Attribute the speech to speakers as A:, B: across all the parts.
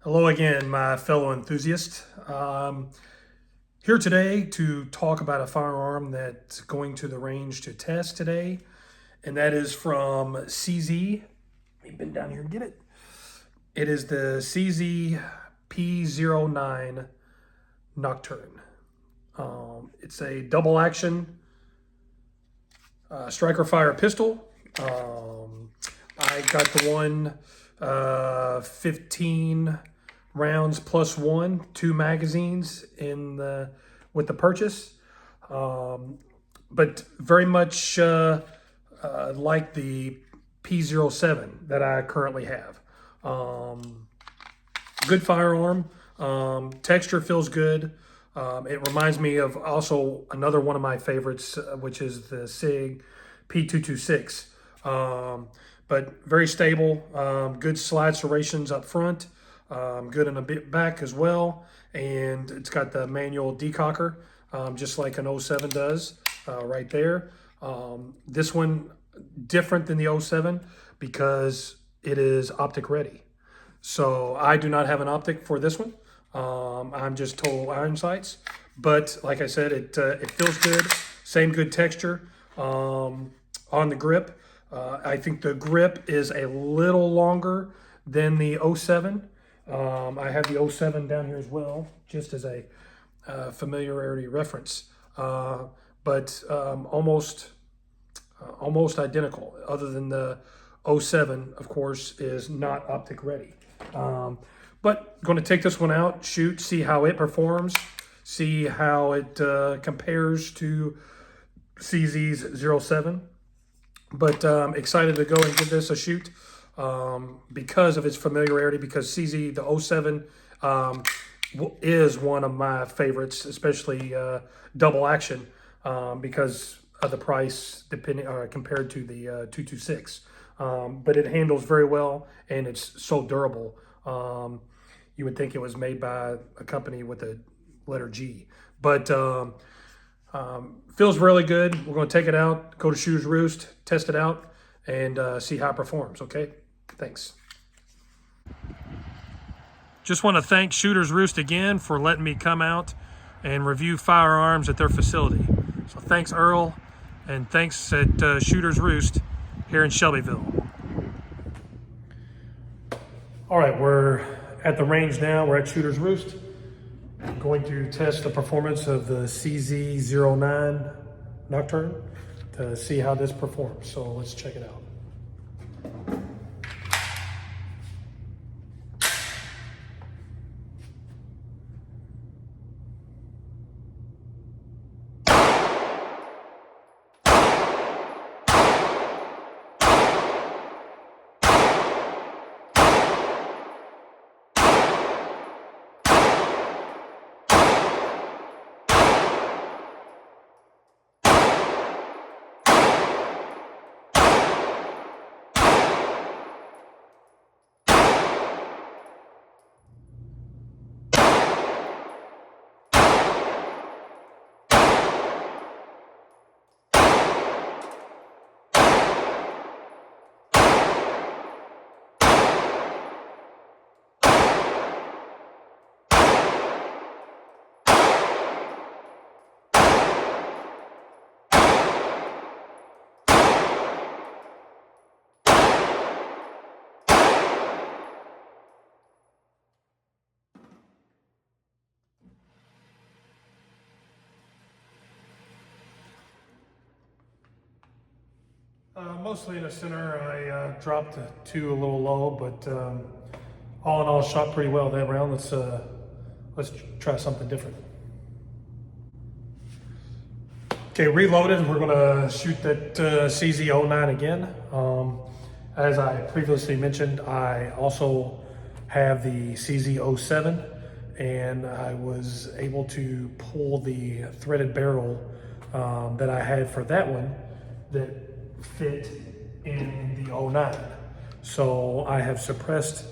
A: Hello again, my fellow enthusiast. Here today to talk about a firearm that's going to the range to test today, and that is from CZ. Let me bend down here and get it. It is the CZ P-09 Nocturne. It's a double action striker fire pistol. I got the one 15 rounds plus one, 2 magazines with the purchase, but very much like the P-07 that I currently have. Good firearm, texture feels good. It reminds me of also another one of my favorites, which is the SIG P226. But very stable, good slide serrations up front, good in a bit back as well. And it's got the manual decocker, just like an 07 does right there. This one different than the 07 because it is optic ready. So I do not have an optic for this one. I'm just total iron sights, but like I said, it feels good. Same good texture on the grip. I think the grip is a little longer than the 07. I have the 07 down here as well, just as a familiarity reference, but almost identical, other than the 07, of course, is not optic ready. But going to take this one out, shoot, see how it performs, see how it compares to CZ's 07. But excited to go and give this a shoot because of its familiarity, because CZ, the 07, is one of my favorites, especially double action, because of the price compared to the 226. But it handles very well, and it's so durable. You would think it was made by a company with a letter G, but feels really good. We're going to take it out, go to Shooter's Roost, test it out, and see how it performs. Okay, thanks. Just want to thank Shooter's Roost again for letting me come out and review firearms at their facility. So thanks, Earl, and thanks at Shooter's Roost here in Shelbyville. All right, we're at the range now. We're at Shooter's Roost. I'm going to test the performance of the CZ09 Nocturne to see how this performs. So let's check it out. Mostly in the center. I dropped the 2 a little low, but all in all, shot pretty well that round. Let's try something different. Okay, reloaded. We're gonna shoot that CZ09 again. As I previously mentioned, I also have the CZ07, and I was able to pull the threaded barrel that I had for that one that fit in the 09. So I have suppressed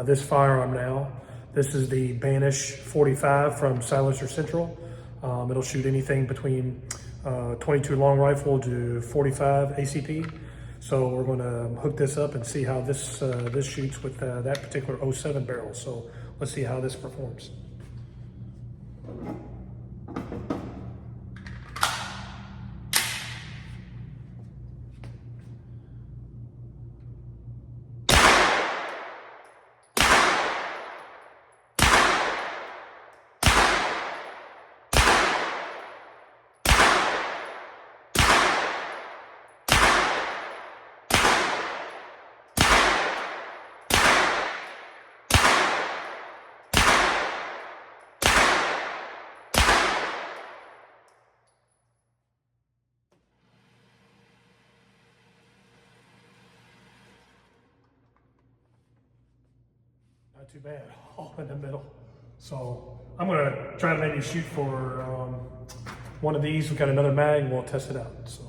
A: this firearm now. This is the Banish 45 from Silencer Central. It'll shoot anything between 22 long rifle to 45 ACP. So we're going to hook this up and see how this shoots with that particular 07 barrel. So let's see how this performs. Not too bad, all in the middle. So I'm gonna try to maybe shoot for one of these. We've got another mag and we'll test it out. So.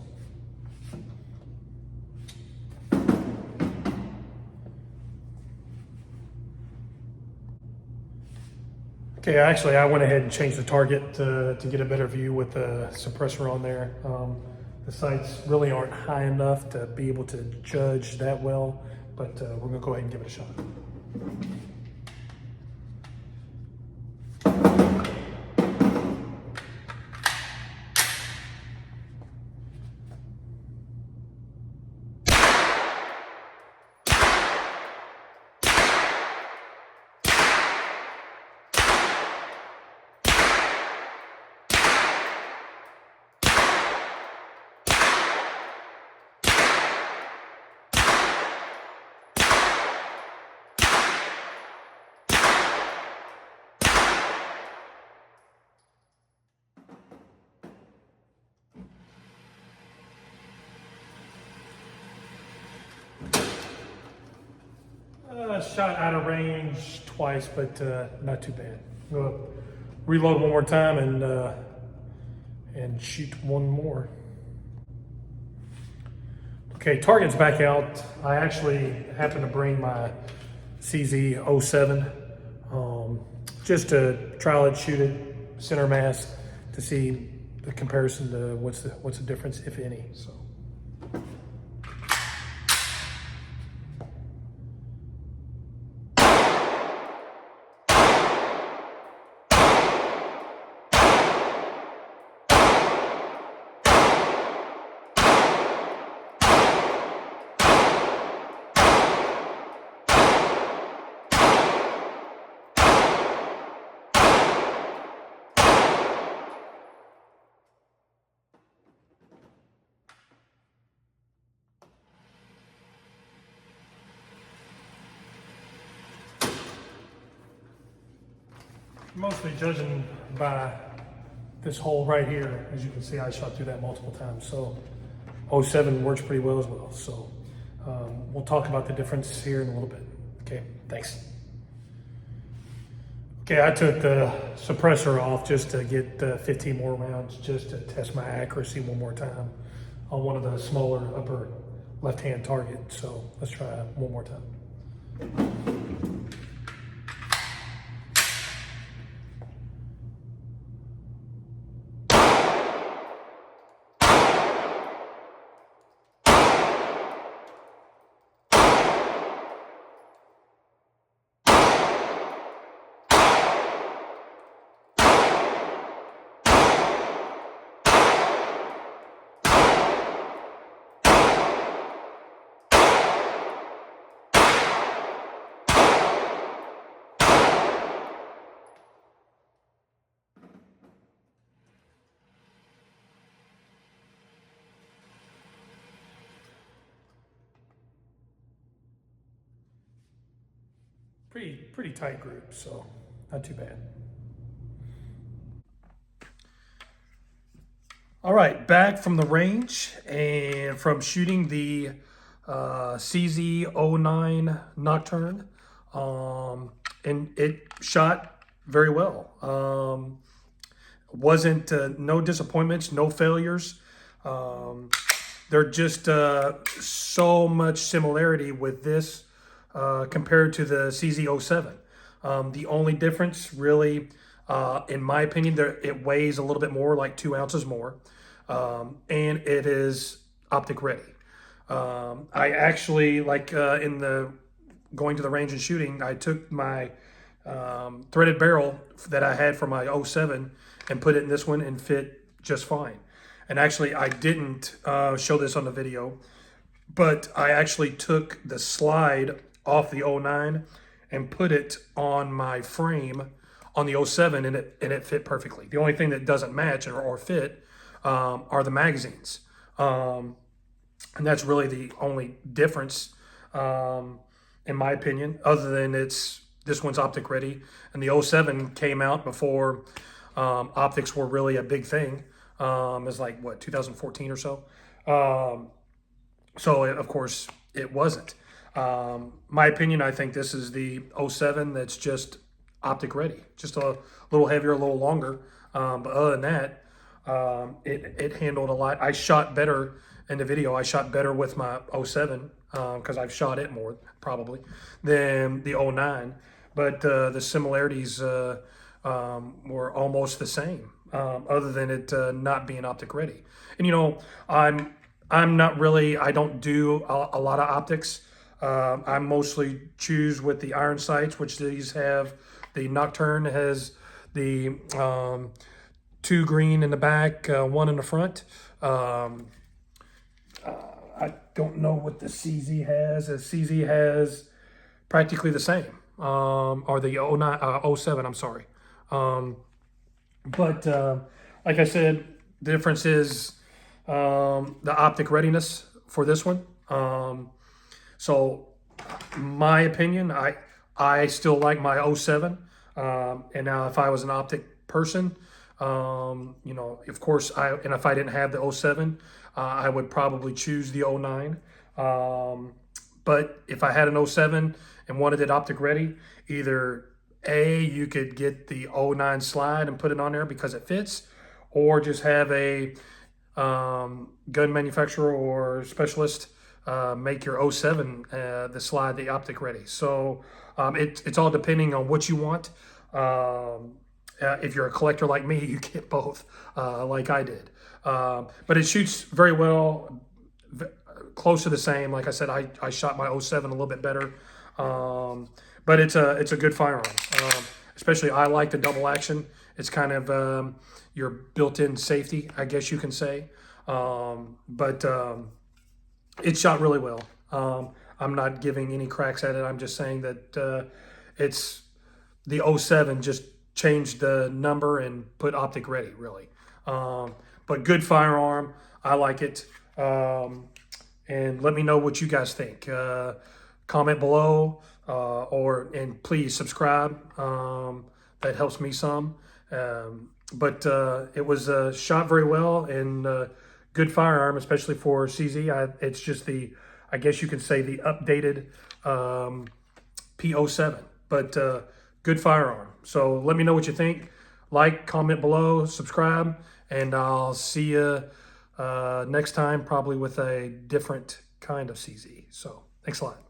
A: Okay, actually I went ahead and changed the target to get a better view with the suppressor on there. The sights really aren't high enough to be able to judge that well, but we're gonna go ahead and give it a shot. Shot out of range twice, but not too bad. I'm gonna reload one more time and shoot one more. Okay, target's back out. I actually happened to bring my CZ07 just to trial it, shoot it, center mass to see the comparison to what's the difference, if any. So. Mostly judging by this hole right here. As you can see, I shot through that multiple times. So 07 works pretty well as well. So we'll talk about the difference here in a little bit. Okay, thanks. Okay, I took the suppressor off just to get 15 more rounds, just to test my accuracy one more time on one of the smaller upper left-hand targets. So let's try one more time. Pretty tight group, so not too bad. All right, back from the range and from shooting the CZ09 Nocturne, and it shot very well. Wasn't no disappointments, no failures. They're just so much similarity with this compared to the CZ07. The only difference really, in my opinion, it weighs a little bit more, like 2 ounces more, and it is optic ready. I actually, like in the going to the range and shooting, I took my threaded barrel that I had for my '07 and put it in this one and fit just fine. And actually, I didn't show this on the video, but I actually took the slide off the '09 and put it on my frame on the '07, and it fit perfectly. The only thing that doesn't match or fit are the magazines. And that's really the only difference, in my opinion, other than this one's optic ready. And the '07 came out before optics were really a big thing. It was like, what, 2014 or so? So, of course, it wasn't. My opinion, I think this is the '07 that's just optic ready. Just a little heavier, a little longer. But other than that, it handled a lot. I shot better in the video. I shot better with my '07 because I've shot it more probably than the '09. But the similarities were almost the same, other than it not being optic ready. And I'm not really. I don't do a lot of optics. I mostly choose with the iron sights, which these have. The Nocturne has the 2 green in the back, 1 in the front. I don't know what the CZ has. The CZ has practically the same, or the '07, I'm sorry. But like I said, the difference is the optic readiness for this one. So my opinion, I still like my '07. And now if I was an optic person, of course, and if I didn't have the '07, I would probably choose the '09. But if I had an '07 and wanted it optic ready, either you could get the '09 slide and put it on there because it fits, or just have a gun manufacturer or specialist make your '07 the slide the optic ready. So it's all depending on what you want. If you're a collector like me, you get both, like I did. But it shoots very well, close to the same. Like I said, I shot my '07 a little bit better, but it's a good firearm. Especially, I like the double action. It's kind of your built-in safety, I guess you can say. But it shot really well. I'm not giving any cracks at it. I'm just saying that it's the '07 just changed the number and put optic ready, really. But good firearm. I like it. And let me know what you guys think. Comment below, and please subscribe. That helps me some. But it was shot very well, and good firearm, especially for CZ. It's just I guess you could say the updated P-07, but good firearm. So let me know what you think. Like, comment below, subscribe, and I'll see you next time, probably with a different kind of CZ. So thanks a lot.